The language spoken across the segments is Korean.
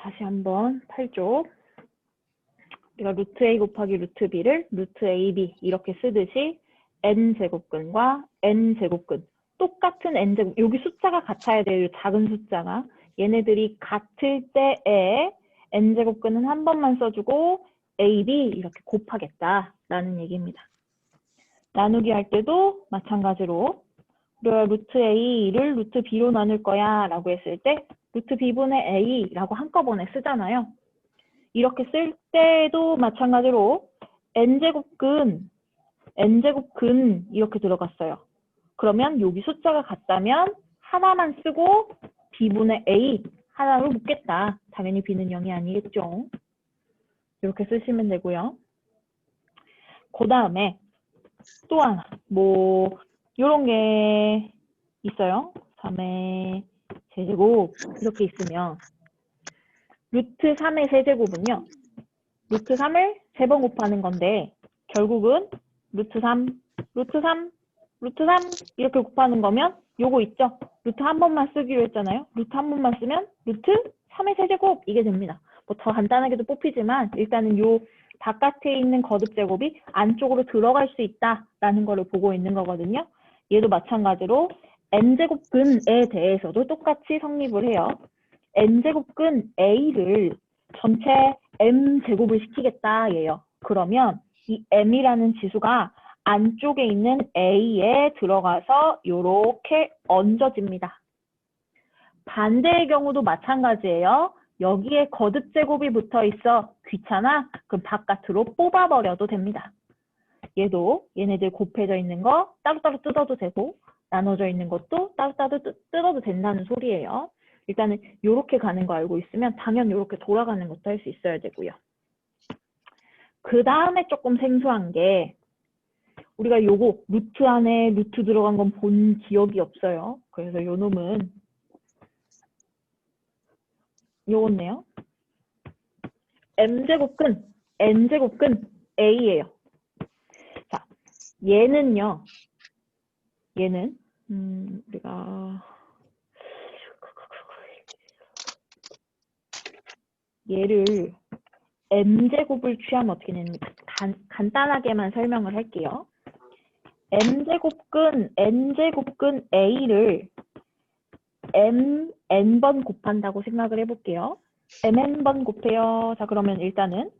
다시 한번 8쪽. 우리가 루트 a 곱하기 루트 b를 루트 ab 이렇게 쓰듯이 n제곱근과 n제곱근 똑같은 n제곱, 여기 숫자가 같아야 돼요. 작은 숫자가. 얘네들이 같을 때에 n제곱근은 한 번만 써주고 ab 이렇게 곱하겠다라는 얘기입니다. 나누기 할 때도 마찬가지로 우리가 루트 a를 루트 b로 나눌 거야 라고 했을 때 루트 b분의 a라고 한꺼번에 쓰잖아요. 이렇게 쓸 때도 마찬가지로 n제곱근 이렇게 들어갔어요. 그러면 여기 숫자가 같다면 하나만 쓰고 b분의 a 하나로 묶겠다. 당연히 b는 0이 아니겠죠. 이렇게 쓰시면 되고요. 그 다음에 또 하나 요런 게 있어요. 3의 세제곱 이렇게 있으면 루트 3의 세제곱은요. 루트 3을 3번 곱하는 건데 결국은 루트 3 이렇게 곱하는 거면 요거 있죠? 루트 한 번만 쓰기로 했잖아요. 루트 한 번만 쓰면 루트 3의 세제곱 이게 됩니다. 뭐 더 간단하게도 뽑히지만 일단은 요 바깥에 있는 거듭 제곱이 안쪽으로 들어갈 수 있다라는 거를 보고 있는 거거든요. 얘도 마찬가지로 n제곱근에 대해서도 똑같이 성립을 해요. n제곱근 a를 전체 m제곱을 시키겠다 얘요. 그러면 이 m이라는 지수가 안쪽에 있는 a에 들어가서 이렇게 얹어집니다. 반대의 경우도 마찬가지예요. 여기에 거듭 제곱이 붙어 있어. 귀찮아? 그럼 바깥으로 뽑아버려도 됩니다. 얘도 얘네들 곱해져 있는 거 따로따로 뜯어도 되고 나눠져 있는 것도 따로따로 뜯어도 된다는 소리예요. 일단은 이렇게 가는 거 알고 있으면 당연히 이렇게 돌아가는 것도 할 수 있어야 되고요. 그 다음에 조금 생소한 게 우리가 요거 루트 안에 루트 들어간 건 본 기억이 없어요. 그래서 요 놈은 요거네요. m제곱근 n제곱근 a예요. 자, 얘는요. 얘는 우리가 얘를 m제곱을 취하면 어떻게 됩니까? 간단하게만 설명을 할게요. m제곱근 n제곱근 a를 n번 곱한다고 생각을 해볼게요. mn번 곱해요. 자, 그러면 일단은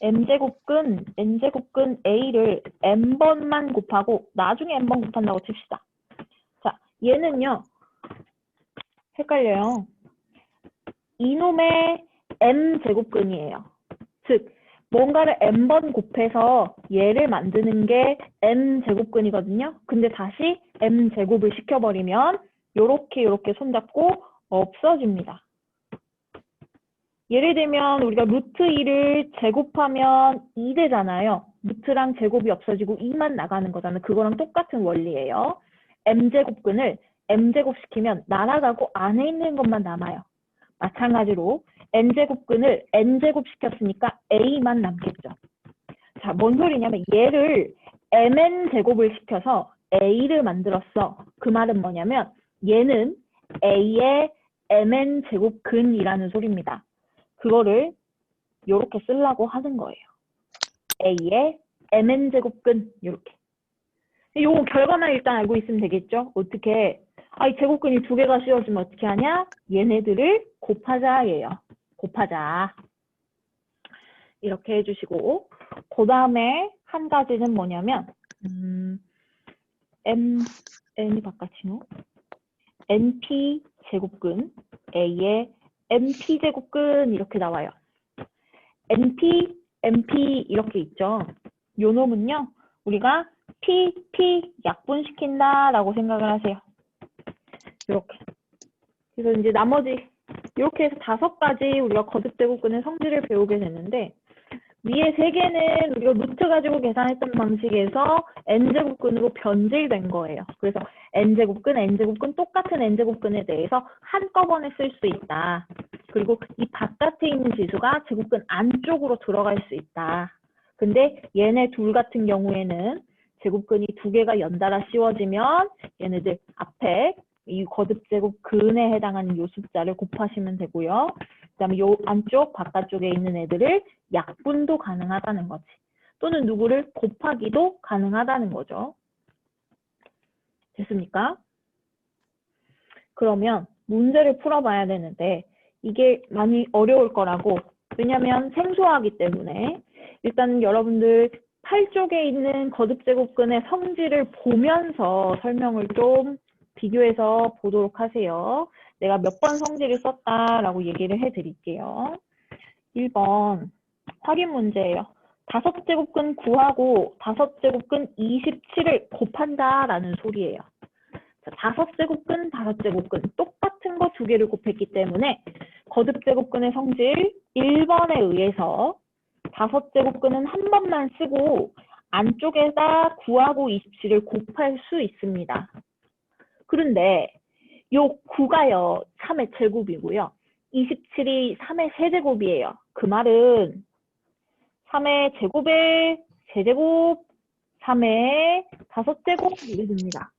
m제곱근 n제곱근 a를 n번만 곱하고 나중에 n번 곱한다고 칩시다. 자, 얘는요. 헷갈려요. 이놈의 m제곱근이에요. 즉 뭔가를 n번 곱해서 얘를 만드는 게 m제곱근이거든요. 근데 다시 m제곱을 시켜버리면 요렇게 손잡고 없어집니다. 예를 들면 우리가 루트 2를 제곱하면 2 되잖아요. 루트랑 제곱이 없어지고 2만 나가는 거잖아요. 그거랑 똑같은 원리예요. m제곱근을 m제곱 시키면 날아가고 안에 있는 것만 남아요. 마찬가지로 n제곱근을 n제곱 시켰으니까 a만 남겠죠. 자, 뭔 소리냐면 얘를 mn제곱을 시켜서 a를 만들었어. 그 말은 뭐냐면 얘는 a의 mn제곱근이라는 소리입니다. 그거를 이렇게 쓰려고 하는 거예요. a의 mn제곱근 이렇게. 요거 결과만 일단 알고 있으면 되겠죠. 어떻게 이 제곱근이 두 개가 씌워지면 어떻게 하냐? 얘네들을 곱하자예요. 곱하자. 이렇게 해주시고 그 다음에 한 가지는 뭐냐면 n이 바깥이노? np 제곱근 a의 np 제곱근 이렇게 나와요. np, np 이렇게 있죠. 요 놈은요. 우리가 p 약분시킨다 라고 생각을 하세요. 이렇게. 그래서 이제 나머지 이렇게 해서 5가지 우리가 거듭제곱근의 성질을 배우게 되는데 위에 3개는 우리가 루트 가지고 계산했던 방식에서 n제곱근으로 변질된 거예요. 그래서 n제곱근 똑같은 n제곱근에 대해서 한꺼번에 쓸 수 있다. 그리고 이 바깥에 있는 지수가 제곱근 안쪽으로 들어갈 수 있다. 근데 얘네 둘 같은 경우에는 제곱근이 2개가 연달아 씌워지면 얘네들 앞에 이 거듭제곱근에 해당하는 요 숫자를 곱하시면 되고요. 그다음에 요 안쪽 바깥쪽에 있는 애들을 약분도 가능하다는 거지. 또는 누구를 곱하기도 가능하다는 거죠. 됐습니까? 그러면 문제를 풀어봐야 되는데 이게 많이 어려울 거라고. 왜냐면 생소하기 때문에 일단 여러분들 8쪽에 있는 거듭제곱근의 성질을 보면서 설명을 좀 비교해서 보도록 하세요. 내가 몇 번 성질을 썼다라고 얘기를 해드릴게요. 1번 확인 문제예요. 5제곱근 구하고 5제곱근 27을 곱한다라는 소리예요. 5제곱근, 5제곱근 똑같은 거 두 개를 곱했기 때문에 거듭제곱근의 성질 1번에 의해서 5제곱근은 한 번만 쓰고 안쪽에다 9하고 27을 곱할 수 있습니다. 그런데 요 9가요 3의 제곱이고요. 27이 3의 세제곱이에요. 그 말은 3의 제곱의 세제곱, 3의 5제곱 이게 됩니다.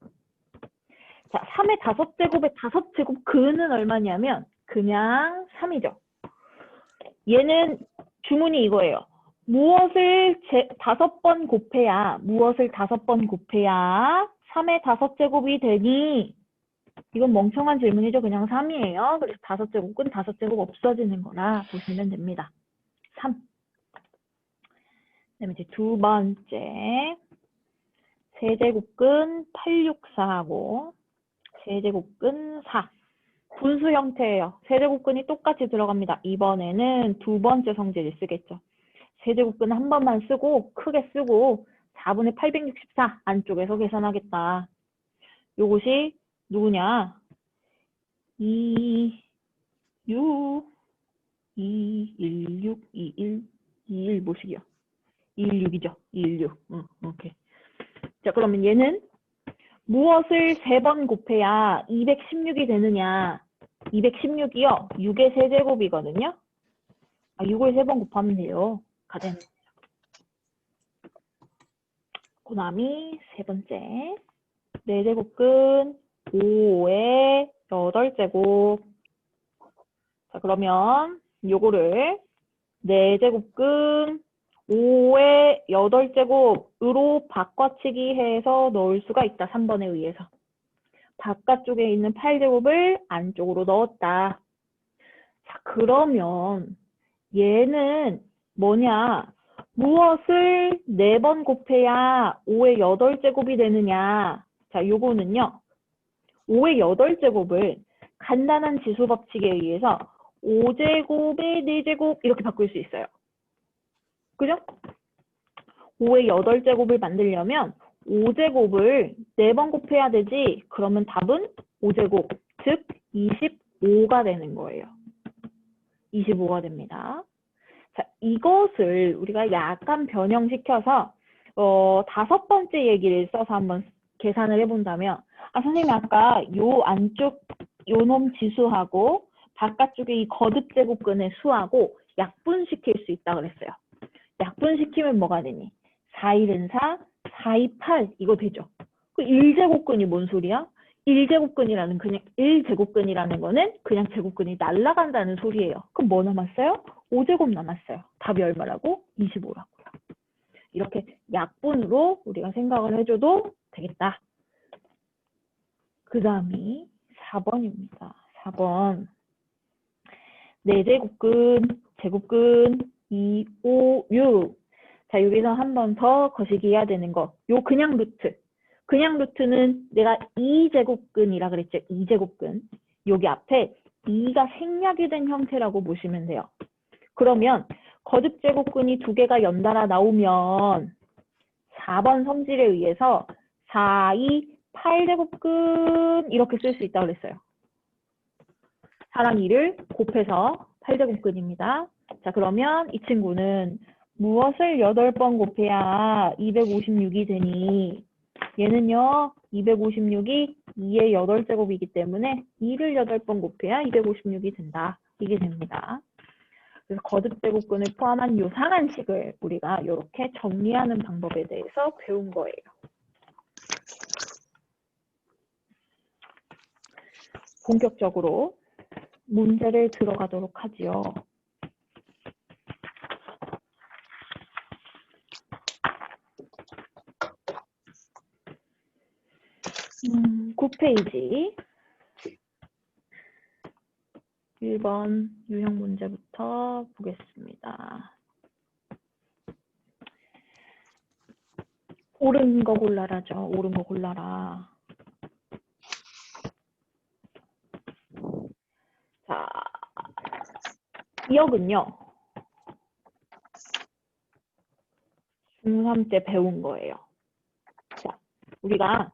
자, 3의 5제곱의 5제곱 근은 얼마냐면 그냥 3이죠. 얘는 주문이 이거예요. 무엇을 5번 곱해야 3의 5제곱이 되니? 이건 멍청한 질문이죠. 그냥 3이에요. 그래서 5제곱은 5제곱 없어지는 거라 보시면 됩니다. 3. 그다음에 이제 두 번째 세제곱근 864하고 세제곱근 4. 분수 형태예요. 세제곱근이 똑같이 들어갑니다. 이번에는 두 번째 성질을 쓰겠죠. 세제곱근 한 번만 쓰고 크게 쓰고 4분의 864 안쪽에서 계산하겠다. 요것이 누구냐? 2, 6, 2, 1, 6, 2, 1, 2, 1 뭐시기요? 2, 1, 6이죠. 2, 1, 6. 오케이. 자, 그러면 얘는 무엇을 3번 곱해야 216이 되느냐? 216이요. 6의 세제곱이거든요. 6을 3번 곱하면 돼요. 가장. 그다음이 세 번째. 4제곱근 5의 8제곱. 자, 그러면 요거를 4제곱근 5의 8제곱으로 바꿔치기 해서 넣을 수가 있다. 3번에 의해서. 바깥쪽에 있는 8제곱을 안쪽으로 넣었다. 자, 그러면 얘는 뭐냐? 무엇을 4번 곱해야 5의 8제곱이 되느냐? 자, 요거는요. 5의 8제곱을 간단한 지수 법칙에 의해서 5제곱의 4제곱 이렇게 바꿀 수 있어요. 그죠? 5의 8제곱을 만들려면 5제곱을 4번 곱해야 되지. 그러면 답은 5제곱, 즉 25가 되는 거예요. 25가 됩니다. 자, 이것을 우리가 약간 변형시켜서 5번째 얘기를 써서 한번 계산을 해본다면 선생님 아까 요 안쪽 요놈 지수하고 바깥쪽에 이 거듭제곱근의 수하고 약분시킬 수 있다 그랬어요. 약분시키면 뭐가 되니? 4, 1은 4, 4, 2, 8 이거 되죠. 그 1제곱근이 뭔 소리야? 1제곱근이라는 그냥 1제곱근이라는 거는 그냥 제곱근이 날아간다는 소리예요. 그럼 뭐 남았어요? 5제곱 남았어요. 답이 얼마라고? 25라고요. 이렇게 약분으로 우리가 생각을 해줘도 되겠다. 그 다음이 4번입니다. 4번. 4제곱근, 제곱근, 2, 5, 6. 자, 여기서 한 번 더 거시기 해야 되는 거. 요 그냥 루트. 그냥 루트는 내가 2제곱근이라 그랬죠. 2제곱근. 여기 앞에 2가 생략이 된 형태라고 보시면 돼요. 그러면 거듭제곱근이 두 개가 연달아 나오면 4번 성질에 의해서 4, 2, 8제곱근 이렇게 쓸 수 있다고 그랬어요. 4랑 2를 곱해서 8제곱근입니다. 자, 그러면 이 친구는 무엇을 8번 곱해야 256이 되니? 얘는요, 256이 2의 8제곱이기 때문에 2를 8번 곱해야 256이 된다. 이게 됩니다. 그래서 거듭제곱근을 포함한 요 상한식을 우리가 이렇게 정리하는 방법에 대해서 배운 거예요. 본격적으로 문제를 들어가도록 하지요. 9페이지 1번 유형 문제부터 보겠습니다. 옳은 거 골라라죠. 옳은 거 골라라. 자, 기억은요. 중3 때 배운 거예요. 자, 우리가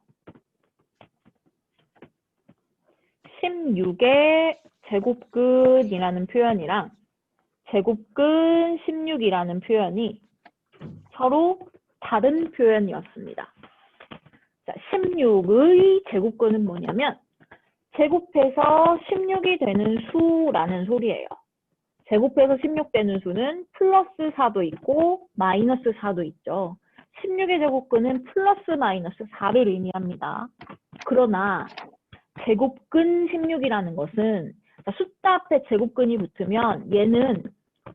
16의 제곱근이라는 표현이랑 제곱근 16이라는 표현이 서로 다른 표현이었습니다. 자, 16의 제곱근은 뭐냐면 제곱해서 16이 되는 수라는 소리예요. 제곱해서 16 되는 수는 플러스 4도 있고 마이너스 4도 있죠. 16의 제곱근은 플러스 마이너스 4를 의미합니다. 그러나 제곱근 16이라는 것은 숫자 앞에 제곱근이 붙으면 얘는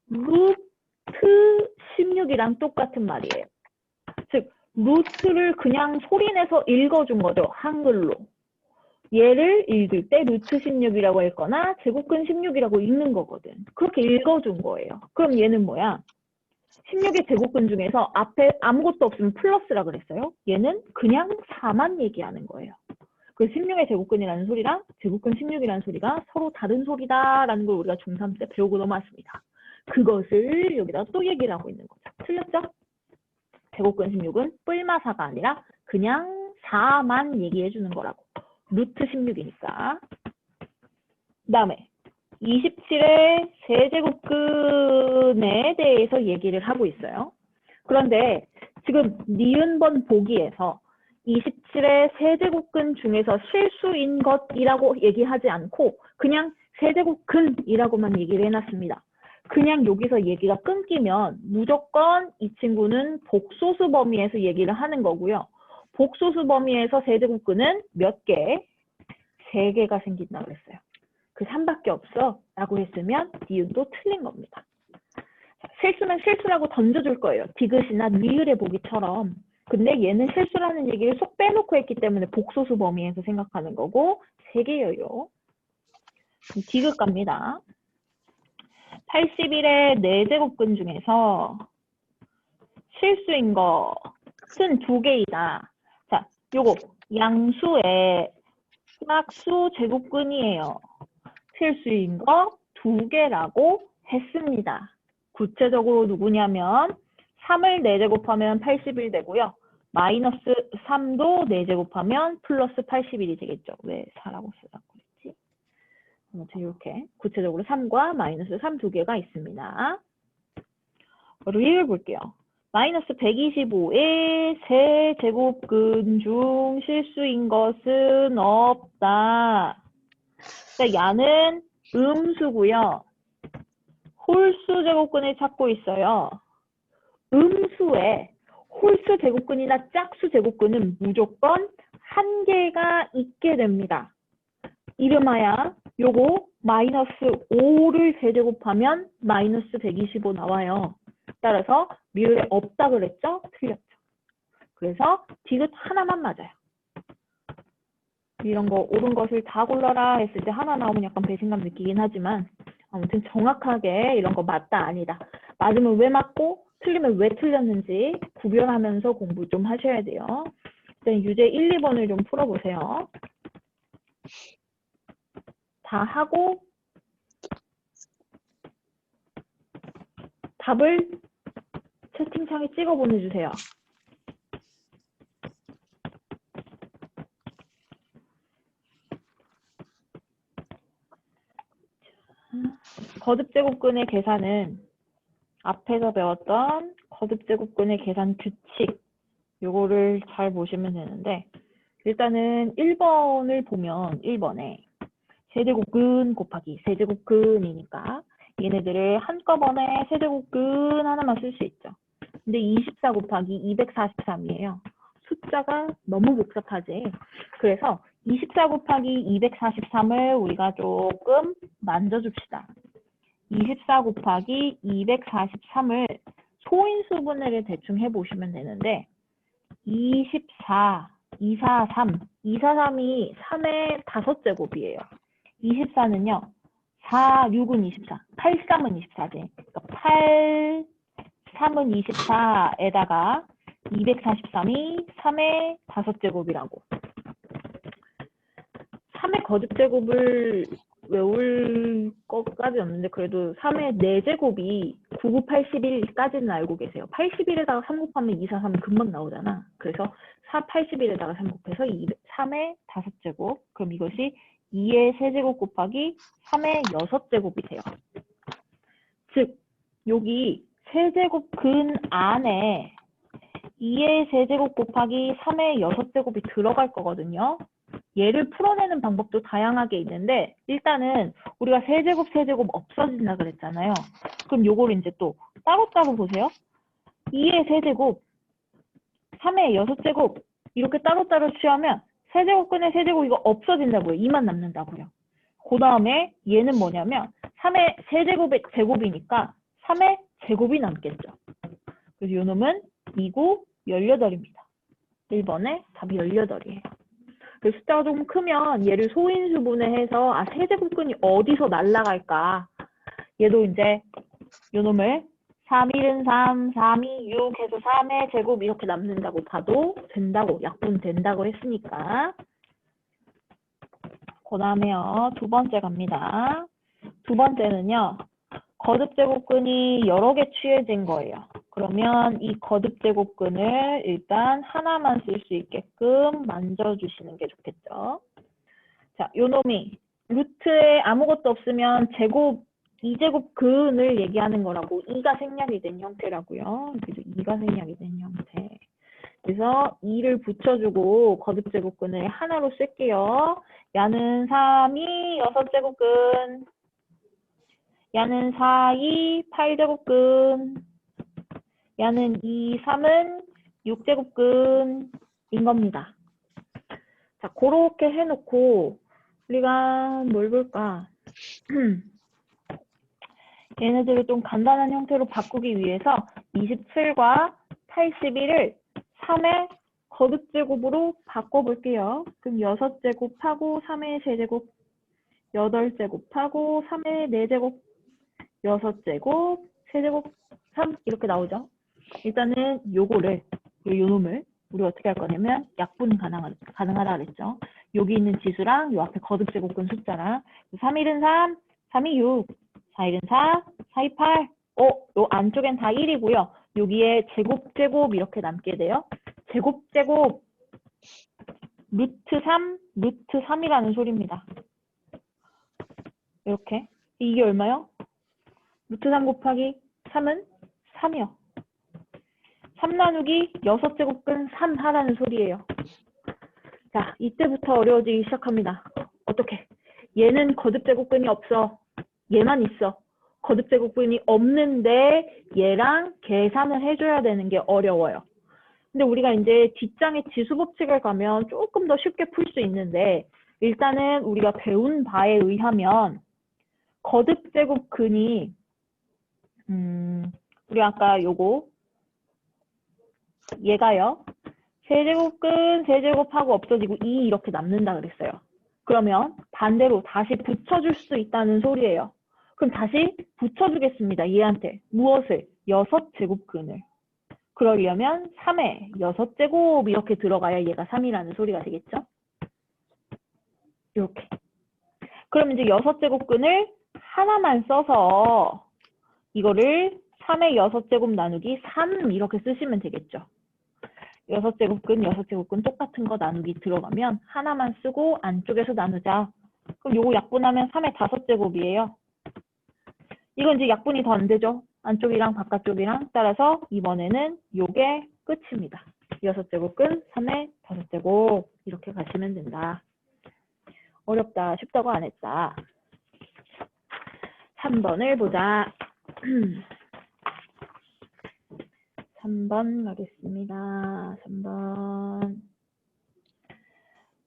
루트 16이랑 똑같은 말이에요. 즉 루트를 그냥 소리내서 읽어준 거죠. 한글로. 얘를 읽을 때 루트 16이라고 읽거나 제곱근 16이라고 읽는 거거든. 그렇게 읽어준 거예요. 그럼 얘는 뭐야? 16의 제곱근 중에서 앞에 아무것도 없으면 플러스라 그랬어요. 얘는 그냥 4만 얘기하는 거예요. 그래서 16의 제곱근이라는 소리랑 제곱근 16이라는 소리가 서로 다른 소리다라는 걸 우리가 중3 때 배우고 넘어왔습니다. 그것을 여기다 또 얘기를 하고 있는 거죠. 틀렸죠? 제곱근 16은 뿔마사가 아니라 그냥 4만 얘기해 주는 거라고. 루트 16이니까. 그 다음에 27의 세제곱근에 대해서 얘기를 하고 있어요. 그런데 지금 니은번 보기에서 27의 세제곱근 중에서 실수인 것이라고 얘기하지 않고 그냥 세제곱근이라고만 얘기를 해놨습니다. 그냥 여기서 얘기가 끊기면 무조건 이 친구는 복소수 범위에서 얘기를 하는 거고요. 복소수 범위에서 세제곱근은 몇 개? 3개가 생긴다고 그랬어요. 그 3밖에 없어 라고 했으면 니은도 틀린 겁니다. 실수는 실수라고 던져줄 거예요. 디귿이나 니을의 보기처럼. 근데 얘는 실수라는 얘기를 쏙 빼놓고 했기 때문에 복소수 범위에서 생각하는 거고 3개예요. 디귿 갑니다. 81의 4제곱근 중에서 실수인 것은 2개이다. 자, 요거 양수의 짝수 제곱근이에요. 필수인 거 2개라고 했습니다. 구체적으로 누구냐면 3을 4제곱하면 81 되고요. 마이너스 3도 4제곱하면 플러스 81이 되겠죠. 왜 4라고 쓰라고 그랬지? 아무튼 이렇게 구체적으로 3과 마이너스 3 2개가 있습니다. 리을 볼게요. 마이너스 125의 세제곱근 중 실수인 것은 없다. 자, 야는 음수고요. 홀수 제곱근을 찾고 있어요. 음수에 홀수 제곱근이나 짝수 제곱근은 무조건 1개가 있게 됩니다. 이름하여 요거 마이너스 5를 세제곱하면 마이너스 125 나와요. 따라서 미을에 없다 그랬죠? 틀렸죠. 그래서 디귿 하나만 맞아요. 이런 거 옳은 것을 다 골라라 했을 때 하나 나오면 약간 배신감 느끼긴 하지만 아무튼 정확하게 이런 거 맞다 아니다. 맞으면 왜 맞고 틀리면 왜 틀렸는지 구별하면서 공부 좀 하셔야 돼요. 일단 유제 1, 2번을 좀 풀어보세요. 다 하고 답을 채팅창에 찍어 보내주세요. 거듭제곱근의 계산은 앞에서 배웠던 거듭제곱근의 계산 규칙 요거를 잘 보시면 되는데 일단은 1번을 보면 1번에 세제곱근 곱하기 세제곱근이니까 얘네들을 한꺼번에 세제곱근 하나만 쓸 수 있죠. 근데 24 곱하기 243이에요. 숫자가 너무 복잡하지. 그래서 24 곱하기 243을 우리가 조금 만져줍시다. 24 곱하기 243을 소인수분해를 대충 해보시면 되는데 24, 243, 243이 3의 5제곱이에요. 24는요. 4, 6은 24, 8, 3은 24지. 그러니까 8, 3은 24에다가 243이 3의 5제곱이라고. 3의 거듭제곱을 외울 것까지 없는데 그래도 3의 4제곱이 99, 81까지는 알고 계세요. 81에다가 3 곱하면 243은 금방 나오잖아. 그래서 4, 81에다가 3 곱해서 3의 5제곱. 그럼 이것이 2의 세제곱 곱하기 3의 6제곱이 돼요. 즉 여기 세제곱 근 안에 2의 세제곱 곱하기 3의 6제곱이 들어갈 거거든요. 얘를 풀어내는 방법도 다양하게 있는데 일단은 우리가 세제곱 없어진다 그랬잖아요. 그럼 요거를 이제 또 따로따로 보세요. 2의 세제곱, 3의 6제곱 이렇게 따로따로 취하면 세제곱근의 세제곱 이거 없어진다고요. 2만 남는다고요. 그 다음에 얘는 뭐냐면 3의 세제곱의 제곱이니까 3의 제곱이 남겠죠. 그래서 요 놈은 2구 18입니다. 1번에 답이 18이에요. 숫자가 조금 크면 얘를 소인수분해해서 세제곱근이 어디서 날아갈까? 얘도 이제 요 놈을 3, 1은 3, 3, 2, 6 해서 3의 제곱 이렇게 남는다고 봐도 된다고, 약분된다고 했으니까. 그 다음에요. 두 번째 갑니다. 두 번째는요. 거듭제곱근이 여러 개 취해진 거예요. 그러면 이 거듭제곱근을 일단 하나만 쓸 수 있게끔 만져주시는 게 좋겠죠. 자, 요 놈이 루트에 아무것도 없으면 제곱, 2제곱근을 얘기하는 거라고 2가 생략이 된 형태라고요. 그래서 2가 생략이 된 형태. 그래서 2를 붙여주고 거듭제곱근을 하나로 쓸게요. 야는 3이 6제곱근. 야는 4, 2, 8제곱근. 야는 2, 3은 6제곱근인 겁니다. 자, 그렇게 해놓고 우리가 뭘 볼까? 얘네들을 좀 간단한 형태로 바꾸기 위해서 27과 81을 3의 거듭제곱으로 바꿔볼게요. 그럼 6제곱하고 3의 세제곱, 8제곱하고 3의 4제곱, 6제곱, 세제곱, 3 이렇게 나오죠. 일단은 요거를, 요 놈을 우리 어떻게 할 거냐면 약분 가능하다 그랬죠. 여기 있는 지수랑 요 앞에 거듭제곱근 숫자랑 3일은 3, 3이 6, 4일은 4, 4이 8. 요 안쪽엔 다 1이고요. 여기에 제곱 이렇게 남게 돼요. 제곱 루트 3, 루트 3이라는 소리입니다. 이렇게. 이게 얼마요? 루트 3 곱하기 3은 3이요. 3 나누기 6제곱근 3 하라는 소리예요. 자, 이때부터 어려워지기 시작합니다. 어떻게? 얘는 거듭제곱근이 없어. 얘만 있어. 거듭제곱근이 없는데 얘랑 계산을 해줘야 되는 게 어려워요. 근데 우리가 이제 뒷장의 지수법칙을 가면 조금 더 쉽게 풀 수 있는데 일단은 우리가 배운 바에 의하면 거듭제곱근이 우리 아까 요거 얘가요. 세제곱근 세제곱하고 없어지고 2 이렇게 남는다 그랬어요. 그러면 반대로 다시 붙여줄 수 있다는 소리예요. 그럼 다시 붙여주겠습니다. 얘한테. 무엇을? 6제곱근을. 그러려면 3에 6제곱 이렇게 들어가야 얘가 3이라는 소리가 되겠죠? 이렇게. 그럼 이제 6제곱근을 하나만 써서 이거를 3의 6제곱 나누기 3 이렇게 쓰시면 되겠죠. 6제곱근 똑같은 거 나누기 들어가면 하나만 쓰고 안쪽에서 나누자. 그럼 요거 약분하면 3의 5제곱이에요. 이건 이제 약분이 더 안 되죠. 안쪽이랑 바깥쪽이랑 따라서 이번에는 요게 끝입니다. 6제곱근 3의 5제곱 이렇게 가시면 된다. 어렵다, 쉽다고 안 했다. 3번을 보자. 3번 가겠습니다. 3번.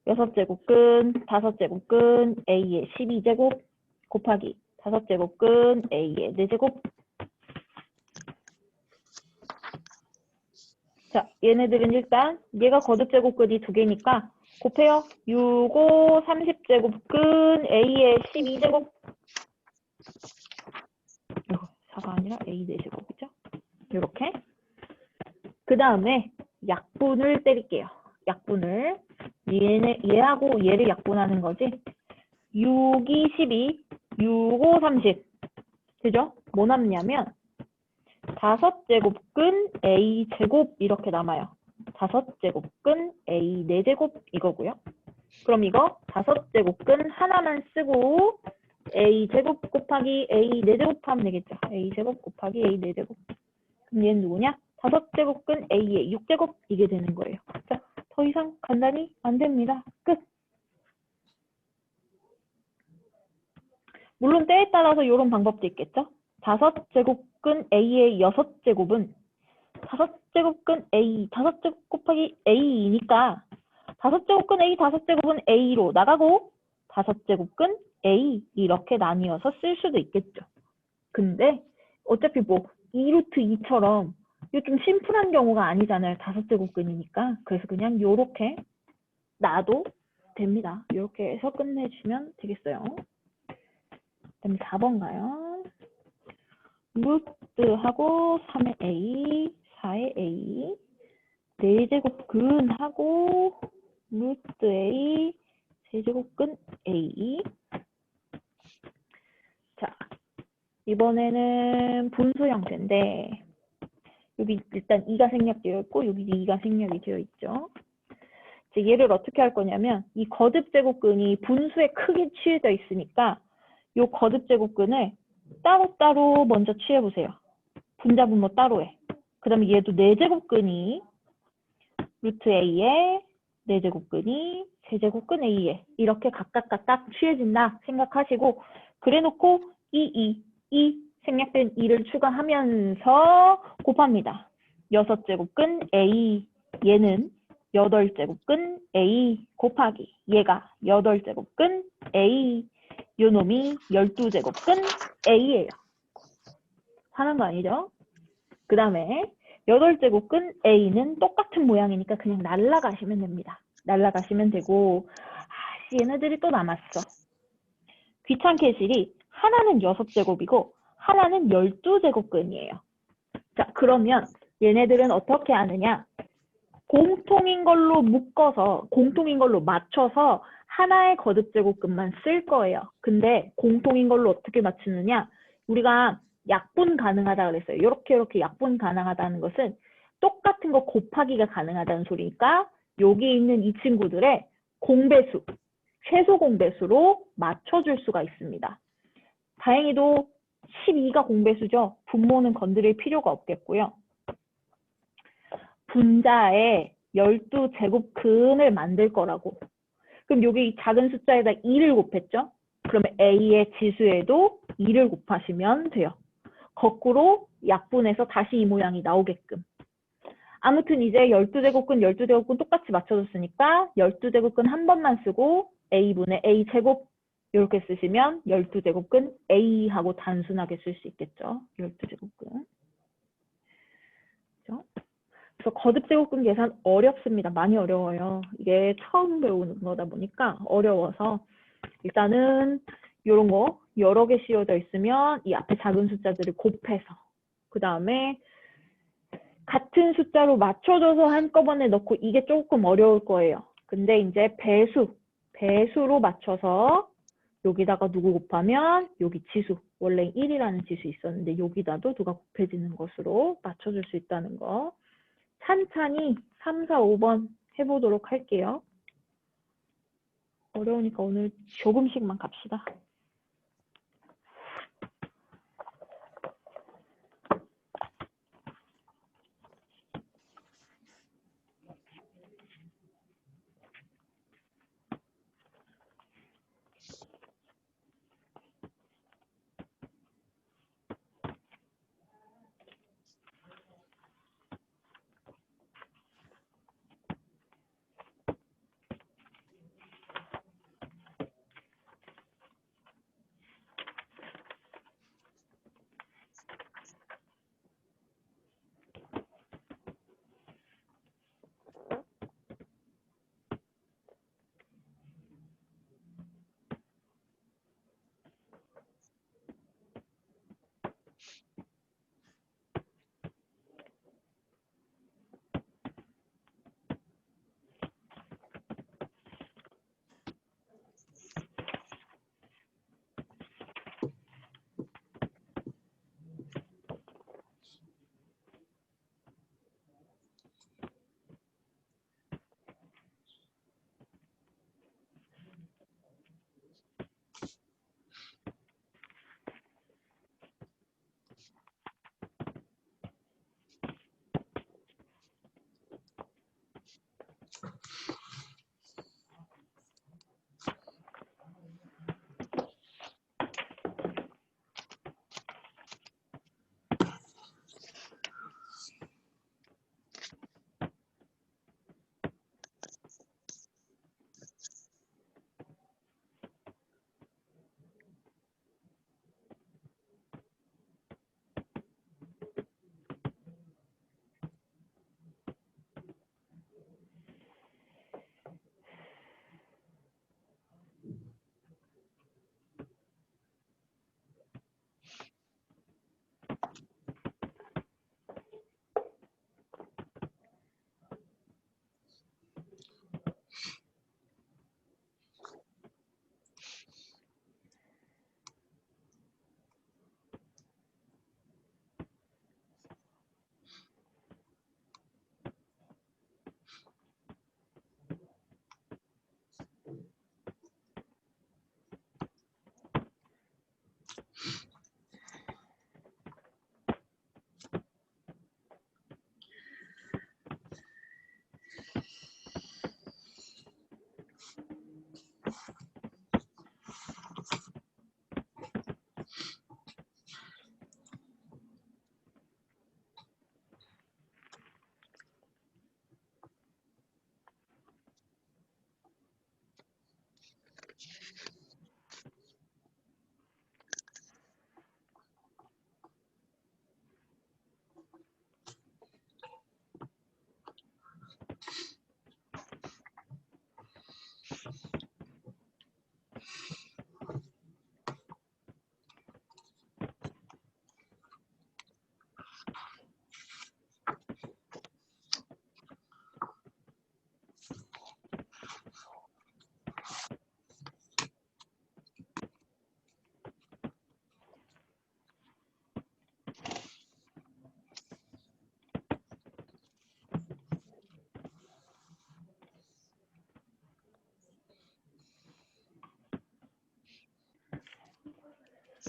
6제곱근 5제곱근 A의 12제곱 곱하기 5제곱근 A의 4제곱. 자, 얘네들은 일단 얘가 거듭제곱근이 2개니까 곱해요. 6, 5, 30제곱근 A의 12제곱. 4가 아니라 A 4제곱이죠. 이렇게. 그 다음에 약분을 때릴게요. 약분을. 얘하고 얘를 약분하는 거지. 6, 2, 12, 6, 5, 30. 그죠? 뭐 남냐면 5제곱근 A 제곱 이렇게 남아요. 5제곱근 A 4제곱 이거고요. 그럼 이거 5제곱근 하나만 쓰고 A 제곱 곱하기 A 4제곱 하면 되겠죠. A 제곱 곱하기 A 4제곱. 그럼 얘는 누구냐? 5제곱근 A의 6제곱 이게 되는 거예요. 자, 더 이상 간단히 안 됩니다. 끝. 물론 때에 따라서 이런 방법도 있겠죠. 5제곱근 A의 6제곱은 5제곱근 A, 5제곱 곱하기 A이니까 5제곱근 A, 5제곱은 A로 나가고 5제곱근 A 이렇게 나뉘어서 쓸 수도 있겠죠. 근데 어차피 뭐 2루트 2처럼 이거 좀 심플한 경우가 아니잖아요. 5제곱근이니까. 그래서 그냥 요렇게 놔도 됩니다. 이렇게 해서 끝내주시면 되겠어요. 그다음에 4번 가요. 루트하고 3의 A, 4의 A, 4제곱근하고 루트 A, 세제곱근 A. 자, 이번에는 분수 형태인데 여기 일단 2가 생략되어 있고 여기 2가 생략이 되어 있죠. 이제 얘를 어떻게 할 거냐면 이 거듭제곱근이 분수에 크게 취해져 있으니까 이 거듭제곱근을 따로따로 먼저 취해보세요. 분자분모 따로 해. 그 다음에 얘도 4제곱근이 루트 A에 4제곱근이 세제곱근 A에 이렇게 각각 취해진다 생각하시고 그래놓고 이 생략된 2를 추가하면서 곱합니다. 6제곱근 A 얘는 8제곱근 A 곱하기 얘가 8제곱근 A 요 놈이 12제곱근 A예요. 화난 거 아니죠? 그 다음에 8제곱근 A는 똑같은 모양이니까 그냥 날라가시면 됩니다. 날라가시면 되고 얘네들이 또 남았어. 귀찮게 실이 하나는 6제곱이고 하나는 12제곱근이에요. 자, 그러면 얘네들은 어떻게 하느냐? 공통인 걸로 묶어서 공통인 걸로 맞춰서 하나의 거듭제곱근만 쓸 거예요. 근데 공통인 걸로 어떻게 맞추느냐? 우리가 약분 가능하다 그랬어요. 이렇게 약분 가능하다는 것은 똑같은 거 곱하기가 가능하다는 소리니까 여기 있는 이 친구들의 공배수, 최소 공배수로 맞춰줄 수가 있습니다. 다행히도 12가 공배수죠. 분모는 건드릴 필요가 없겠고요. 분자에 12제곱근을 만들 거라고. 그럼 여기 작은 숫자에다 2를 곱했죠? 그러면 A의 지수에도 2를 곱하시면 돼요. 거꾸로 약분해서 다시 이 모양이 나오게끔. 아무튼 이제 12제곱근 똑같이 맞춰줬으니까 12제곱근 한 번만 쓰고 A분의 A제곱 이렇게 쓰시면 12제곱근 A하고 단순하게 쓸 수 있겠죠. 12제곱근. 그렇죠? 그래서 거듭제곱근 계산 어렵습니다. 많이 어려워요. 이게 처음 배우는 거다 보니까 어려워서 일단은 이런 거 여러 개 씌워져 있으면 이 앞에 작은 숫자들을 곱해서 그 다음에 같은 숫자로 맞춰줘서 한꺼번에 넣고 이게 조금 어려울 거예요. 근데 이제 배수로 맞춰서 여기다가 누구 곱하면 여기 지수, 원래 1이라는 지수 있었는데 여기다도 누가 곱해지는 것으로 맞춰줄 수 있다는 거. 찬찬히 3, 4, 5번 해보도록 할게요. 어려우니까 오늘 조금씩만 갑시다.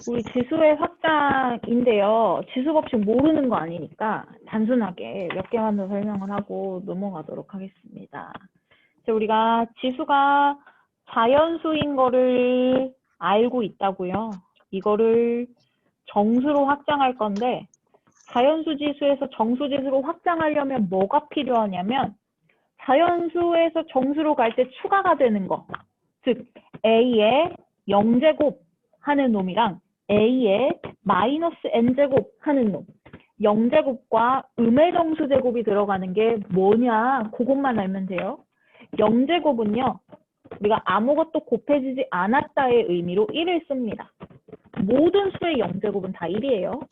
우리 지수의 확장인데요. 지수 법칙 모르는 거 아니니까 단순하게 몇 개만 더 설명을 하고 넘어가도록 하겠습니다. 이제 우리가 지수가 자연수인 거를 알고 있다고요. 이거를 정수로 확장할 건데 자연수 지수에서 정수 지수로 확장하려면 뭐가 필요하냐면 자연수에서 정수로 갈 때 추가가 되는 거. 즉 A의 0제곱 하는 놈이랑 A의 마이너스 N제곱 하는 놈. 0제곱과 음의 정수 제곱이 들어가는 게 뭐냐 그것만 알면 돼요. 0제곱은요. 우리가 아무것도 곱해지지 않았다의 의미로 1을 씁니다. 모든 수의 0제곱은 다 1이에요.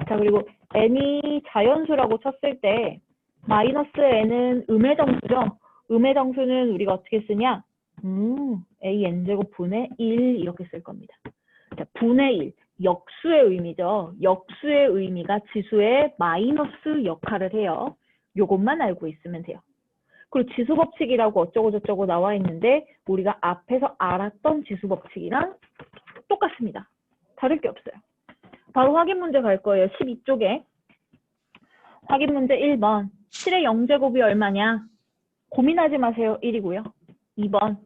자, 그리고 n이 자연수라고 쳤을 때 마이너스 n은 음의 정수죠. 음의 정수는 우리가 어떻게 쓰냐? a n제곱 분의 1 이렇게 쓸 겁니다. 자, 분의 1, 역수의 의미죠. 역수의 의미가 지수의 마이너스 역할을 해요. 요것만 알고 있으면 돼요. 그리고 지수 법칙이라고 어쩌고 저쩌고 나와 있는데 우리가 앞에서 알았던 지수 법칙이랑 똑같습니다. 다를 게 없어요. 바로 확인 문제 갈 거예요. 12쪽에. 확인 문제 1번. 7의 0제곱이 얼마냐? 고민하지 마세요. 1이고요. 2번.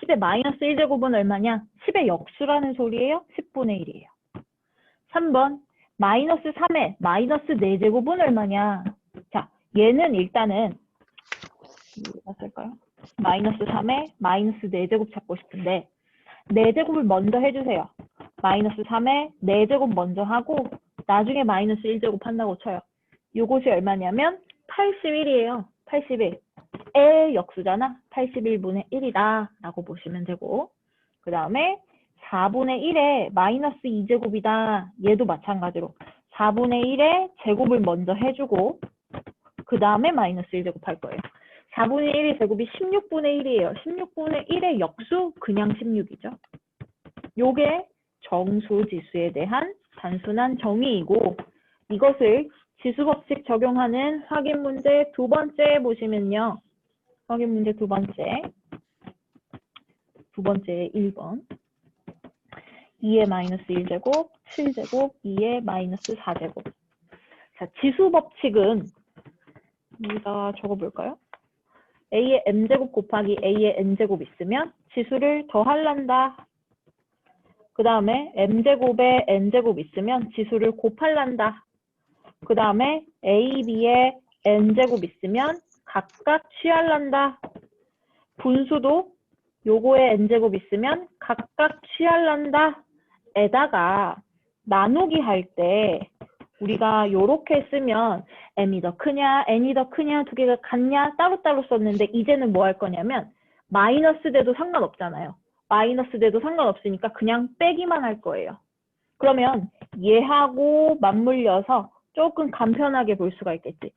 10의 마이너스 1제곱은 얼마냐? 10의 역수라는 소리예요. 10분의 1이에요. 3번. 마이너스 3의 마이너스 4제곱은 얼마냐? 자, 얘는 일단은 뭐가 쓸까요? 마이너스 3의 마이너스 4제곱 찾고 싶은데 4제곱을 먼저 해주세요. 마이너스 3의 4제곱 먼저 하고 나중에 마이너스 1제곱 한다고 쳐요. 요것이 얼마냐면 81이에요. 81. 의 역수잖아. 81분의 1이다 라고 보시면 되고 그 다음에 4분의 1에 마이너스 2제곱이다. 얘도 마찬가지로 4분의 1에 제곱을 먼저 해주고 그 다음에 마이너스 1제곱 할 거예요. 4분의 1의 제곱이 16분의 1이에요. 16분의 1의 역수 그냥 16이죠. 요게 정수지수에 대한 단순한 정의이고 이것을 지수법칙 적용하는 확인 문제 두 번째 보시면요. 확인 문제 두 번째 1번 2의 마이너스 1제곱 7제곱 2의 마이너스 4제곱. 자, 지수법칙은 우리가 적어볼까요? A의 m제곱 곱하기 A의 n제곱 있으면 지수를 더할란다. 그 다음에 m제곱에 n제곱 있으면 지수를 곱할란다. 그 다음에 A, B에 n제곱 있으면 각각 취할란다. 분수도 요거에 n제곱 있으면 각각 취할란다. 에다가 나누기 할 때 우리가 요렇게 쓰면 m이 더 크냐, n이 더 크냐, 두 개가 같냐 따로따로 썼는데 이제는 뭐 할 거냐면 마이너스 돼도 상관없잖아요. 마이너스 돼도 상관없으니까 그냥 빼기만 할 거예요. 그러면 얘하고 맞물려서 조금 간편하게 볼 수가 있겠지.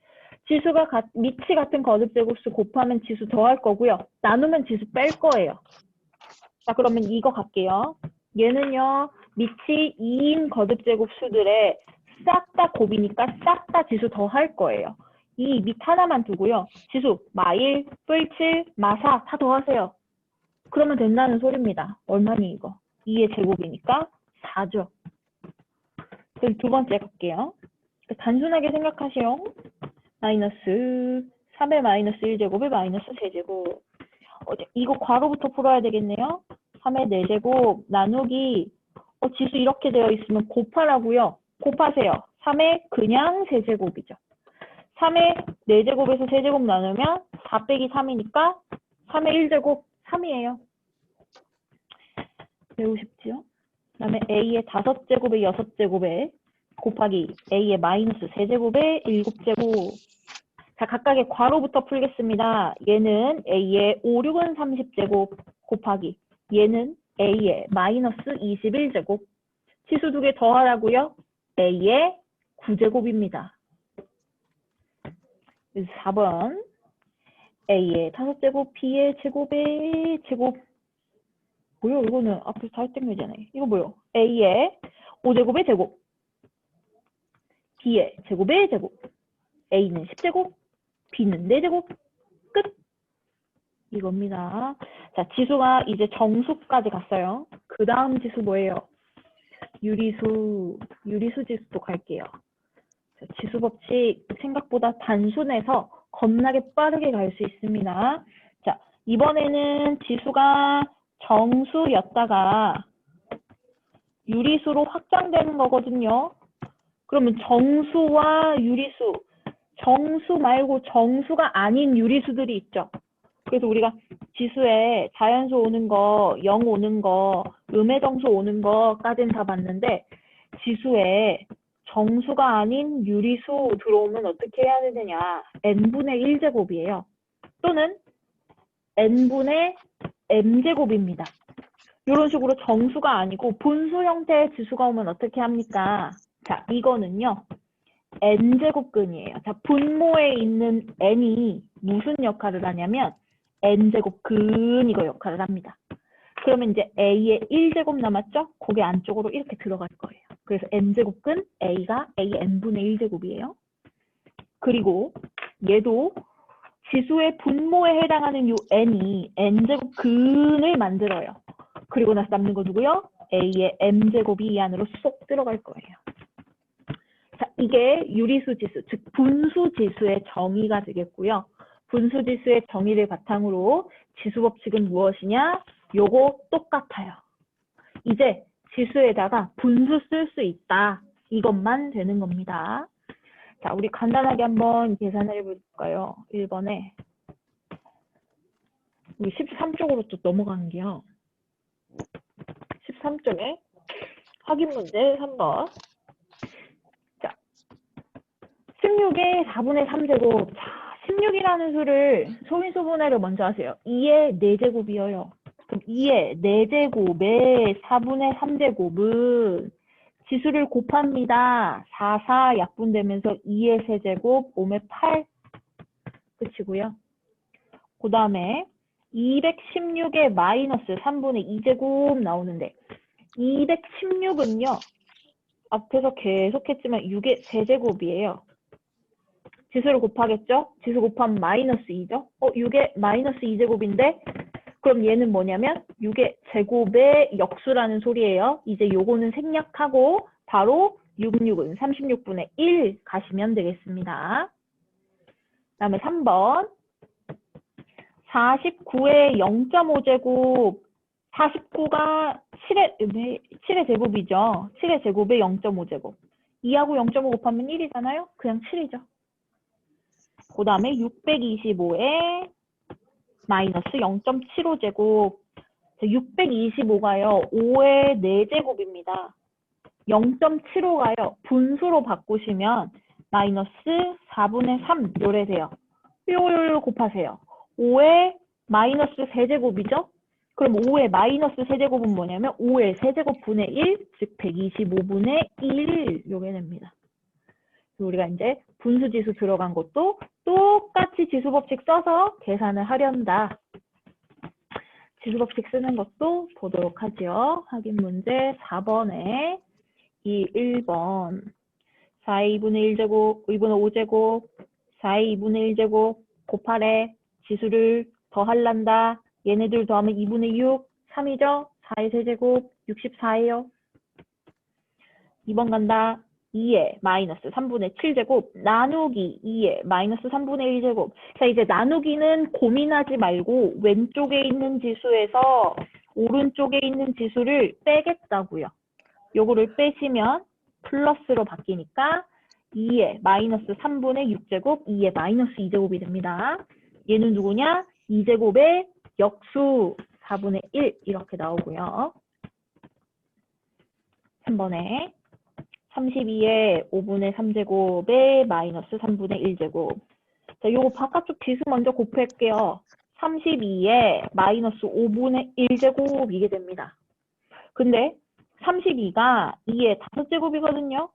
지수가 미치 같은 거듭제곱수 곱하면 지수 더할 거고요. 나누면 지수 뺄 거예요. 자, 그러면 이거 갈게요. 얘는요. 미치 2인 거듭제곱수들의 싹 다 곱이니까 싹 다 지수 더할 거예요. 이 밑 하나만 두고요. 지수 마1, 뿔7, 마4 다 더하세요. 그러면 된다는 소리입니다. 얼마니 이거? 2의 제곱이니까 4죠. 그럼 두 번째 갈게요. 단순하게 생각하시오. 마이너스 3의 마이너스 1제곱에 마이너스 3제곱. 이거 괄호부터 풀어야 되겠네요. 3의 4제곱 나누기 지수 이렇게 되어 있으면 곱하라고요. 곱하세요. 3의 그냥 세제곱이죠. 3의 4제곱에서 세제곱 나누면 4 빼기 3이니까 3의 1제곱 3이에요. 배우고 싶지요? 그 다음에 A의 5제곱에 6제곱에 곱하기 A의 마이너스 3제곱에 7제곱. 자, 각각의 괄호부터 풀겠습니다. 얘는 A의 5, 6은 30제곱 곱하기 얘는 A의 마이너스 21제곱. 치수 두 개 더하라고요? A의 9제곱입니다. 4번 A의 5제곱, B의 제곱의 제곱. 뭐요? 이거는 앞에서 다 했던 거잖아요. 이거 뭐요? A의 5제곱의 제곱, B의 제곱의 제곱. A는 10제곱, B는 4제곱. 끝. 이겁니다. 자, 지수가 이제 정수까지 갔어요. 그 다음 지수 뭐예요? 유리수 지수도 갈게요. 자, 지수 법칙 생각보다 단순해서 겁나게 빠르게 갈 수 있습니다. 자, 이번에는 지수가 정수였다가 유리수로 확장되는 거거든요. 그러면 정수와 유리수, 정수 말고 정수가 아닌 유리수들이 있죠. 그래서 우리가 지수에 자연수 오는 거, 0 오는 거, 음의 정수 오는 거까지는 다 봤는데 지수에 정수가 아닌 유리수 들어오면 어떻게 해야 되느냐. n분의 1제곱이에요. 또는 n분의 m제곱입니다. 이런 식으로 정수가 아니고 분수 형태의 지수가 오면 어떻게 합니까? 자, 이거는요. n제곱근이에요. 자, 분모에 있는 n이 무슨 역할을 하냐면 n제곱근 이거 역할을 합니다. 그러면 이제 a의 1제곱 남았죠? 그게 안쪽으로 이렇게 들어갈 거예요. 그래서 n제곱근 a가 a n분의 1제곱이에요. 그리고 얘도 지수의 분모에 해당하는 이 n이 n제곱근을 만들어요. 그리고 나서 남는 거 누구요? a의 m제곱이 이 안으로 쏙 들어갈 거예요. 자, 이게 유리수 지수, 즉 분수 지수의 정의가 되겠고요. 분수 지수의 정의를 바탕으로 지수 법칙은 무엇이냐? 요거 똑같아요. 이제 지수에다가 분수 쓸 수 있다. 이것만 되는 겁니다. 자, 우리 간단하게 한번 계산을 해볼까요? 1번에 우리 13쪽으로 또 넘어가는 게요. 13쪽에 확인 문제 3번. 자, 16의 4분의 3제곱. 자, 16이라는 수를 소인수분해를 먼저 하세요. 2의 4제곱이에요. 그럼 2의 4제곱에 4분의 3제곱은 지수를 곱합니다. 4, 4 약분되면서 2의 세제곱, 5의 8 끝이고요. 그 다음에 216의 마이너스 3분의 2제곱 나오는데 216은요. 앞에서 계속했지만 6의 세제곱이에요. 지수를 곱하겠죠? 지수 곱하면 마이너스 2죠? 6의 마이너스 2제곱인데 그럼 얘는 뭐냐면 6의 제곱의 역수라는 소리예요. 이제 요거는 생략하고 바로 66은 36분의 1 가시면 되겠습니다. 그 다음에 3번 49의 0.5제곱 49가 7의 제곱이죠. 7의 제곱에 0.5제곱 2하고 0.5 곱하면 1이잖아요. 그냥 7이죠. 그 다음에 625에 마이너스 0.75제곱 625가요. 5의 4제곱입니다. 0.75가요. 분수로 바꾸시면 마이너스 4분의 3 요래 돼요. 요요 곱하세요. 5의 마이너스 세제곱이죠? 그럼 5의 마이너스 세제곱은 뭐냐면 5의 세제곱 분의 1, 즉 125분의 1 요게 됩니다. 우리가 이제 분수지수 들어간 것도 똑같이 지수법칙 써서 계산을 하련다. 지수법칙 쓰는 것도 보도록 하죠. 확인 문제 4번에 1번 4의 2분의 1제곱, 2분의 5제곱, 4의 2분의 1제곱 곱하래 지수를 더할란다. 얘네들 더하면 2분의 6, 3이죠? 4의 세제곱, 64예요. 2번 간다. 2의 마이너스 3분의 7제곱 나누기 2의 마이너스 3분의 1제곱. 자, 이제 나누기는 고민하지 말고 왼쪽에 있는 지수에서 오른쪽에 있는 지수를 빼겠다고요. 요거를 빼시면 플러스로 바뀌니까 2의 마이너스 3분의 6제곱 2의 마이너스 2제곱이 됩니다. 얘는 누구냐? 2제곱의 역수 4분의 1 이렇게 나오고요. 3번에 32의 5분의 3제곱에 마이너스 3분의 1제곱. 자, 요거 바깥쪽 지수 먼저 곱할게요. 32에 마이너스 5분의 1제곱 이게 됩니다. 근데 32가 2의 5제곱이거든요.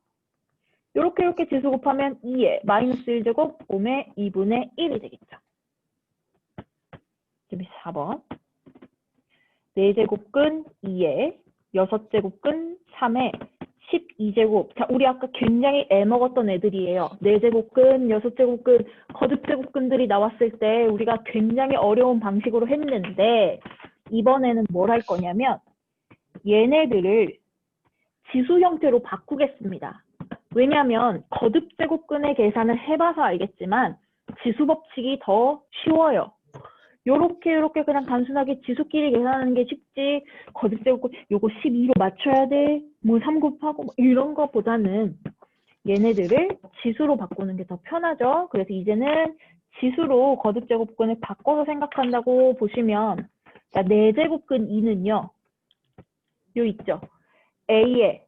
이렇게 지수 곱하면 2의 마이너스 1제곱 5의 2분의 1이 되겠죠. 4번 4제곱근 2의 6제곱근 3의 12제곱. 자, 우리 아까 굉장히 애먹었던 애들이에요. 4제곱근, 6제곱근, 거듭제곱근들이 나왔을 때 우리가 굉장히 어려운 방식으로 했는데 이번에는 뭘 할 거냐면 얘네들을 지수 형태로 바꾸겠습니다. 왜냐하면 거듭제곱근의 계산을 해봐서 알겠지만 지수 법칙이 더 쉬워요. 요렇게 그냥 단순하게 지수끼리 계산하는 게 쉽지, 거듭제곱근 요거 12로 맞춰야 돼, 뭐 3 곱하고 뭐 이런 거보다는 얘네들을 지수로 바꾸는 게 더 편하죠. 그래서 이제는 지수로 거듭제곱근을 바꿔서 생각한다고 보시면, 자, 4제곱근 2는요, 요 있죠. A의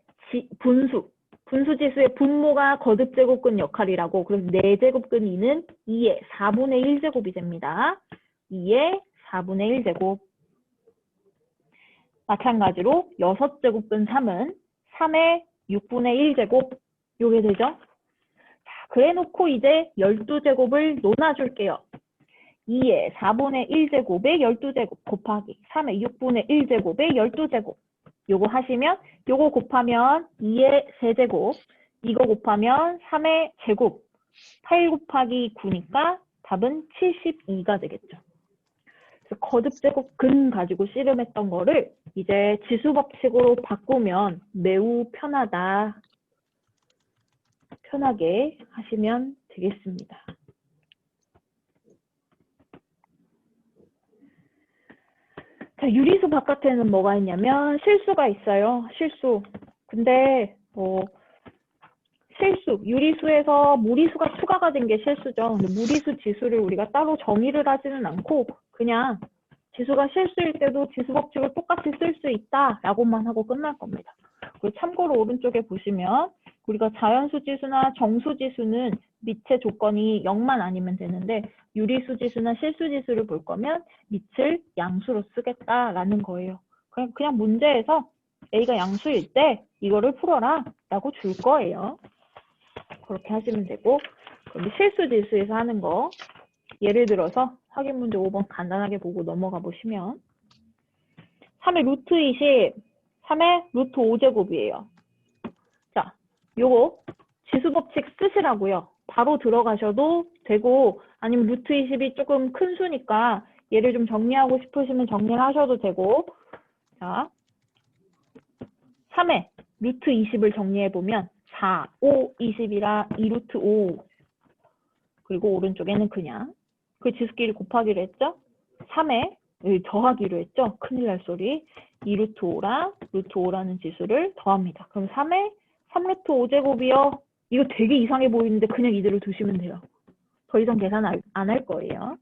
분수지수의 분모가 거듭제곱근 역할이라고. 그래서 4제곱근 2는 2의 4분의 1제곱이 됩니다. 2의 4분의 1제곱. 마찬가지로 6제곱근 3은 3의 6분의 1제곱. 요게 되죠. 자, 그래 놓고 이제 12제곱을 논아줄게요. 2의 4분의 1제곱의 12제곱 곱하기 3의 6분의 1제곱의 12제곱. 요거 하시면, 요거 곱하면 2의 세제곱, 이거 곱하면 3의 제곱, 8 곱하기 9니까 답은 72가 되겠죠. 그래서 거듭제곱근 가지고 씨름했던 거를 이제 지수법칙으로 바꾸면 매우 편하다. 편하게 하시면 되겠습니다. 자, 유리수 바깥에는 뭐가 있냐면 실수가 있어요. 실수. 근데 실수, 유리수에서 무리수가 추가가 된 게 실수죠. 근데 무리수 지수를 우리가 따로 정의를 하지는 않고 그냥 지수가 실수일 때도 지수 법칙을 똑같이 쓸 수 있다라고만 하고 끝날 겁니다. 그리고 참고로 오른쪽에 보시면 우리가 자연수 지수나 정수 지수는 밑의 조건이 0만 아니면 되는데 유리수 지수나 실수 지수를 볼 거면 밑을 양수로 쓰겠다라는 거예요. 그냥 문제에서 A가 양수일 때 이거를 풀어라 라고 줄 거예요. 그렇게 하시면 되고, 그럼 실수 지수에서 하는 거 예를 들어서 확인 문제 5번 간단하게 보고 넘어가 보시면 3의 루트 20, 3의 루트 5제곱이에요. 자, 요거 지수 법칙 쓰시라고요. 바로 들어가셔도 되고 아니면 루트 20이 조금 큰 수니까 얘를 좀 정리하고 싶으시면 정리를 하셔도 되고, 자, 3의 루트 20을 정리해보면 4, 5, 20이라 2루트 5. 그리고 오른쪽에는 그냥 그 지수끼리 곱하기로 했죠? 3에 더하기로 했죠? 큰일 날 소리. 2루트 5랑 루트 5라는 지수를 더합니다. 그럼 3에 3루트 5제곱이요. 이거 되게 이상해 보이는데 그냥 이대로 두시면 돼요. 더 이상 계산 안 할 거예요.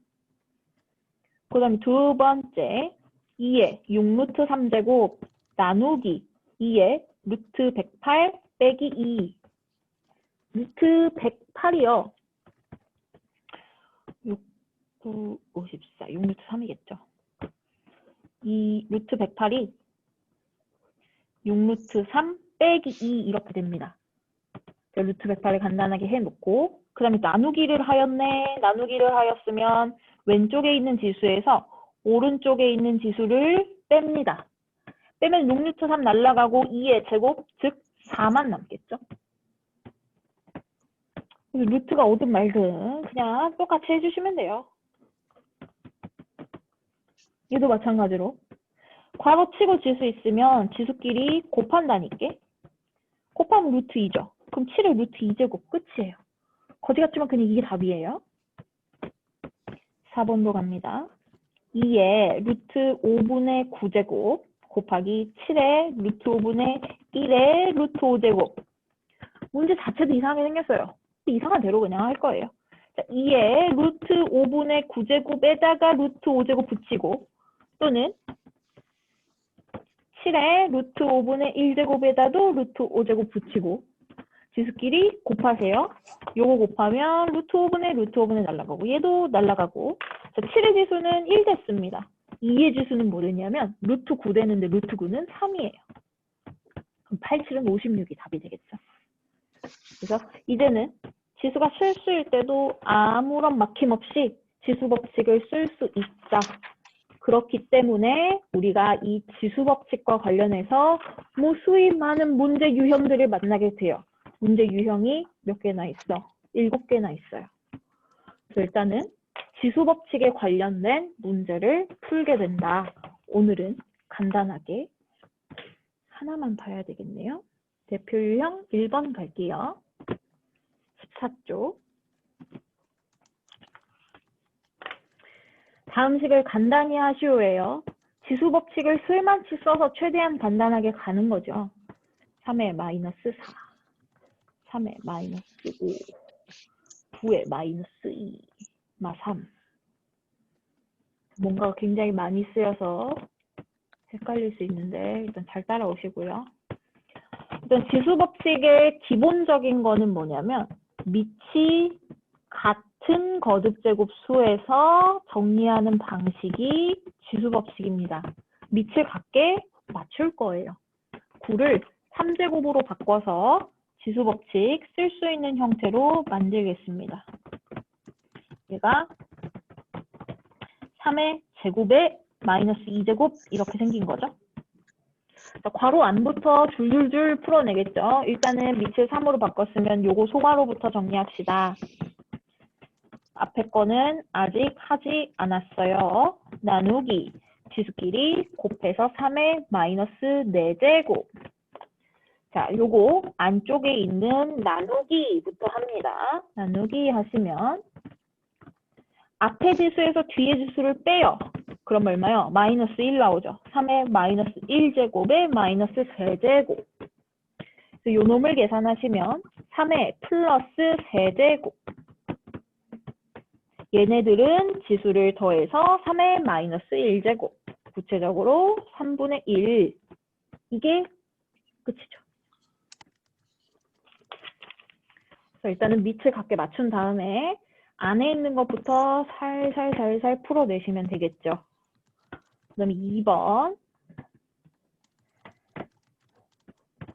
그 다음에 두 번째 2에 6루트 3제곱 나누기 2에 루트 108 빼기 2. 루트 108이요. 6, 9, 54, 6루트 3이겠죠. 이 루트 108이 6루트 3 빼기 2 이렇게 됩니다. 루트 108을 간단하게 해놓고 그 다음에 나누기를 하였네. 나누기를 하였으면 왼쪽에 있는 지수에서 오른쪽에 있는 지수를 뺍니다. 빼면 6루트 3 날라가고 2의 제곱, 즉 4만 남겠죠. 그래서 루트가 오든 말든 그냥 똑같이 해주시면 돼요. 얘도 마찬가지로 괄호 치고 지수 있으면 지수끼리 곱한다니까. 곱하면 루트 2죠. 그럼 7의 루트 2제곱 끝이에요. 거지 같지만 그냥 이게 답이에요. 4번도 갑니다. 2의 루트 5분의 9제곱 곱하기 7의 루트 5분의 1의 루트 5제곱. 문제 자체도 이상하게 생겼어요. 이상한 대로 그냥 할 거예요. 자, 2의 루트 5분의 9제곱에다가 루트 5제곱 붙이고 또는 7의 루트 5분의 1제곱에다도 루트 5제곱 붙이고 지수끼리 곱하세요. 요거 곱하면 루트 5분의 루트 5분의 날라가고 얘도 날라가고. 자, 7의 지수는 1 됐습니다. 2의 지수는 뭐냐면 루트 9 되는데 루트 9는 3이에요. 그럼 87은 56이 답이 되겠죠. 그래서 이제는 지수가 실수일 때도 아무런 막힘 없이 지수 법칙을 쓸 수 있다. 그렇기 때문에 우리가 이 지수 법칙과 관련해서 무수히 많은 문제 유형들을 만나게 돼요. 문제 유형이 몇 개나 있어? 7개나 있어요. 그래서 일단은 지수 법칙에 관련된 문제를 풀게 된다. 오늘은 간단하게 하나만 봐야 되겠네요. 대표 유형 1번 갈게요. 14쪽. 다음 식을 간단히 하시오예요. 지수 법칙을 쓸만치 써서 최대한 간단하게 가는 거죠. 3의 마이너스 4, 3의 마이너스 5, 9의 마이너스 2, 마 3. 뭔가 굉장히 많이 쓰여서 헷갈릴 수 있는데 일단 잘 따라오시고요. 일단 지수 법칙의 기본적인 거는 뭐냐면 밑이 같은 거듭제곱 수에서 정리하는 방식이 지수 법칙입니다. 밑을 같게 맞출 거예요. 9를 3제곱으로 바꿔서 지수 법칙 쓸 수 있는 형태로 만들겠습니다. 얘가 3의 제곱에 마이너스 2제곱 이렇게 생긴 거죠. 자, 괄호 안부터 줄줄줄 풀어내겠죠. 일단은 밑을 3으로 바꿨으면 요거 소괄호부터 정리합시다. 앞에 거는 아직 하지 않았어요. 나누기 지수끼리 곱해서 3의 마이너스 4제곱. 자, 요거 안쪽에 있는 나누기부터 합니다. 나누기 하시면 앞에 지수에서 뒤에 지수를 빼요. 그럼 얼마요? 마이너스 1 나오죠. 3의 마이너스 1제곱에 마이너스 3제곱. 요 놈을 계산하시면 3의 플러스 3제곱. 얘네들은 지수를 더해서 3의 마이너스 1제곱. 구체적으로 3분의 1. 이게 끝이죠. 그래서 일단은 밑을 같게 맞춘 다음에 안에 있는 것부터 살살 풀어내시면 되겠죠. 그 다음에 2번.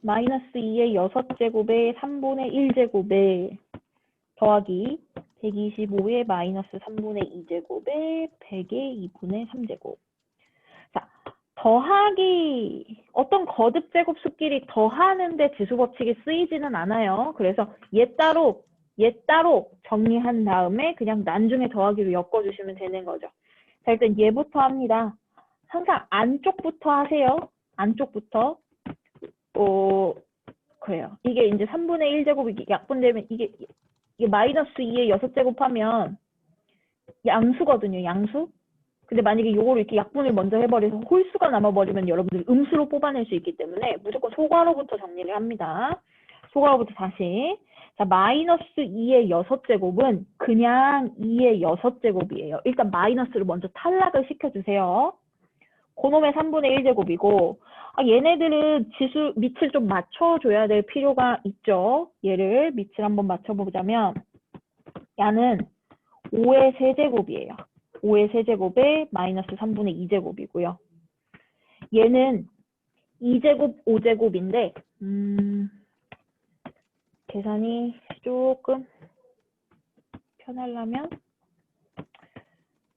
마이너스 2의 6제곱에 3분의 1제곱에 더하기 125의 마이너스 3분의 2제곱에 100의 2분의 3제곱. 자, 더하기, 어떤 거듭제곱 수끼리 더하는데 지수 법칙이 쓰이지는 않아요. 그래서 얘 따로 정리한 다음에 그냥 나중에 더하기로 엮어주시면 되는 거죠. 자, 일단 얘부터 합니다. 항상 안쪽부터 하세요. 안쪽부터. 그래요. 이게 이제 3분의 1제곱이 약분되면 이게 마이너스 2의 6제곱 하면 양수거든요. 양수. 근데 만약에 요거를 이렇게 약분을 먼저 해버려서 홀수가 남아버리면 여러분들이 음수로 뽑아낼 수 있기 때문에 무조건 소괄호부터 정리를 합니다. 소괄호부터 다시. 자, 마이너스 2의 6제곱은 그냥 2의 6제곱이에요. 일단 마이너스를 먼저 탈락을 시켜주세요. 그놈의 3분의 1제곱이고 얘네들은 지수 밑을 좀 맞춰줘야 될 필요가 있죠. 얘를 밑을 한번 맞춰보자면 얘는 5의 세제곱이에요. 5의 세제곱에 마이너스 3분의 2제곱이고요. 얘는 2제곱, 5제곱인데 계산이 조금 편하려면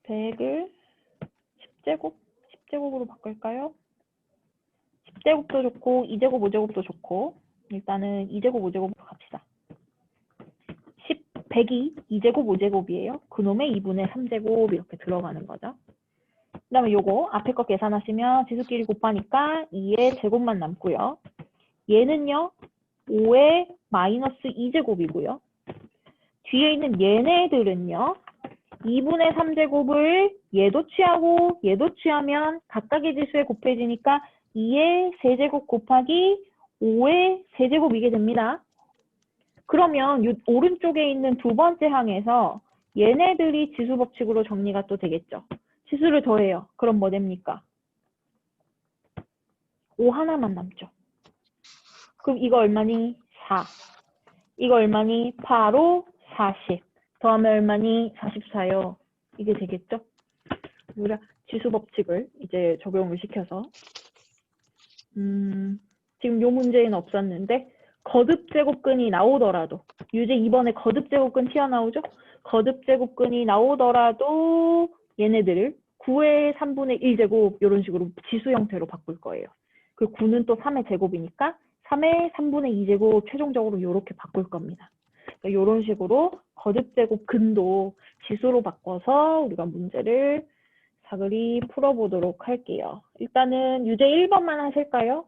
100을 10제곱으로 바꿀까요? 10제곱도 좋고 2제곱, 5제곱도 좋고 일단은 2제곱, 5제곱으로 갑시다. 100이 2제곱, 5제곱이에요. 그놈의 2분의 3제곱 이렇게 들어가는 거죠. 그 다음에 요거 앞에 거 계산하시면 지수끼리 곱하니까 2의 제곱만 남고요. 얘는요. 5의 마이너스 2제곱이고요. 뒤에 있는 얘네들은요. 2분의 3제곱을 얘도 취하고 얘도 취하면 각각의 지수에 곱해지니까 2의 세제곱 곱하기 5의 세제곱이게 됩니다. 그러면 이 오른쪽에 있는 두 번째 항에서 얘네들이 지수 법칙으로 정리가 또 되겠죠. 지수를 더해요. 그럼 뭐 됩니까? 5 하나만 남죠. 그럼 이거 얼마니? 4. 이거 얼마니? 8로 40. 더하면 얼마니? 44요. 이게 되겠죠? 우리가 지수 법칙을 이제 적용을 시켜서 지금 요 문제는 없었는데 거듭제곱근이 나오더라도 유제 이번에 거듭제곱근 튀어나오죠? 거듭제곱근이 나오더라도 얘네들을 9의 3분의 1제곱 이런 식으로 지수 형태로 바꿀 거예요. 그 9는 또 3의 제곱이니까 3의 3분의 2제곱 최종적으로 이렇게 바꿀 겁니다. 이런 그러니까 식으로 거듭제곱근도 지수로 바꿔서 우리가 문제를 사그리 풀어보도록 할게요. 일단은 유제 1번만 하실까요?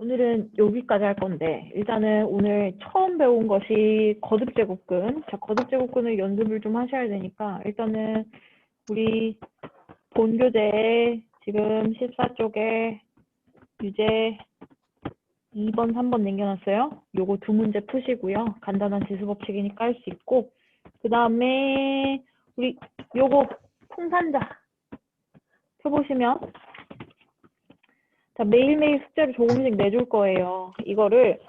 오늘은 여기까지 할 건데 일단은 오늘 처음 배운 것이 거듭제곱근. 자, 거듭제곱근을 연습을 좀 하셔야 되니까 일단은 우리 본 교재에 지금 14쪽에 유제 2번, 3번 남겨놨어요. 요거 두 문제 푸시고요. 간단한 지수법칙이니까 할 수 있고 그 다음에 우리 요거 풍산자 펴보시면 자, 매일매일 숙제를 조금씩 내줄 거예요. 이거를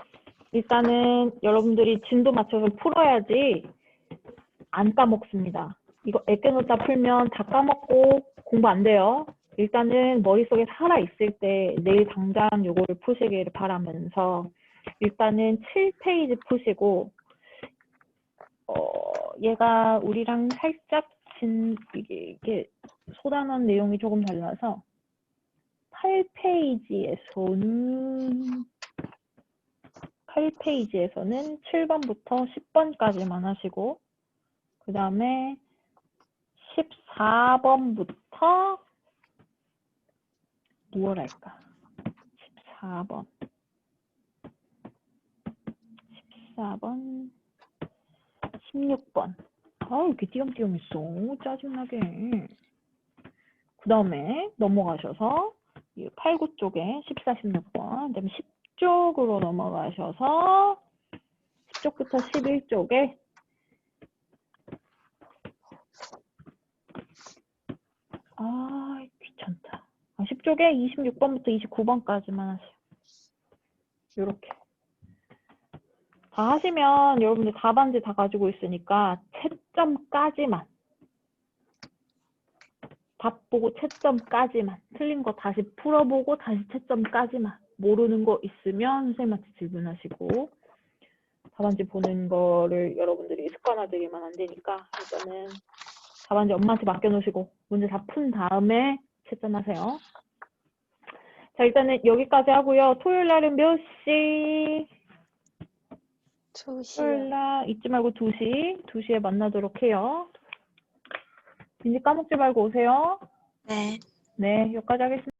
일단은 여러분들이 진도 맞춰서 풀어야지 안 까먹습니다. 이거 애껴놓다 풀면 다 까먹고 공부 안 돼요. 일단은 머릿속에 살아있을 때 내일 당장 요거를 푸시기를 바라면서 일단은 7페이지 푸시고 얘가 우리랑 살짝 이게 소단한 내용이 조금 달라서 8페이지에서는 7번부터 10번까지만 하시고 그 다음에 14번부터 무엇 할까? 14번 16번 아, 이렇게 띄엄띄엄 있어. 짜증나게. 그 다음에 넘어가셔서 8, 9쪽에 14, 16번 그다음에 10쪽으로 넘어가셔서 10쪽부터 11쪽에 귀찮다. 10쪽에 26번부터 29번까지만 하세요. 이렇게 다 하시면 여러분들 답안지 다 가지고 있으니까 채점까지만 답 보고 채점까지만 틀린 거 다시 풀어보고 다시 채점까지만 모르는 거 있으면 선생님한테 질문하시고 답안지 보는 거를 여러분들이 습관화되기만 안 되니까 일단은 답안지 엄마한테 맡겨놓으시고 문제 다 푼 다음에 채점하세요. 자, 일단은 여기까지 하고요. 토요일 날은 몇 시? 2시요. 토요일 날 잊지 말고 2시. 2시에 만나도록 해요. 민지 까먹지 말고 오세요. 네. 네, 여기까지 하겠습니다.